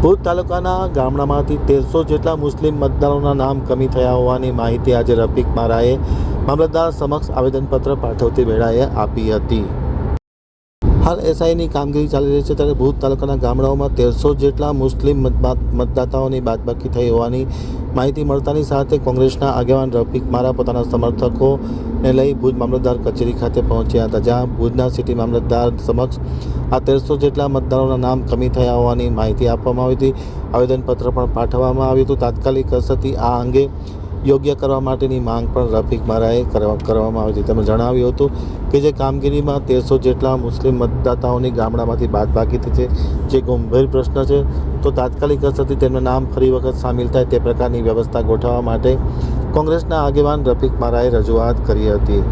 ભુજ તાલુકાના ગામડામાંથી 1300 જેટલા મુસ્લિમ મતદારોના નામ કમી થયા હોવાની માહિતી આજે રફીક મારાએ મામલતદાર સમક્ષ આવેદનપત્ર પાઠવતી વેળાએ આપી હતી। હાલ એસઆઈની કામગીરી ચાલી રહી છે, ત્યારે ભુજ તાલુકાના ગામડાઓમાં 1300 જેટલા મુસ્લિમ મતદાતાઓની બાદબાકી થઈ હોવાની માહિતી મળતાની સાથે કોંગ્રેસના આગેવાન રફીક મારા પોતાના સમર્થકોને લઈ ભુજ મામલતદાર કચેરી ખાતે પહોંચ્યા હતા, જ્યાં ભુજના સિટી મામલતદાર સમક્ષ આ 1300 જેટલા મતદારોના નામ કમી થયા હોવાની માહિતી આપવામાં આવી હતી। આવેદનપત્ર પણ પાઠવવામાં આવ્યું હતું। તાત્કાલિક અસરથી આ અંગે યોગ્ય કરવા માટેની માંગ પણ રફીક મારાએ કરવામાં આવી હતી। તેમણે જણાવ્યું હતું કે જે કામગીરીમાં 1300 જેટલા મુસ્લિમ મતદાતાઓની ગામડામાંથી બાદબાકી થઈ છે, જે ગંભીર પ્રશ્ન છે, તો તાત્કાલિક અસરથી તેમના નામ ફરી વખત સામેલ થાય તે પ્રકારની વ્યવસ્થા ગોઠવવા માટે કોંગ્રેસના આગેવાન રફીક મારાએ રજૂઆત કરી હતી।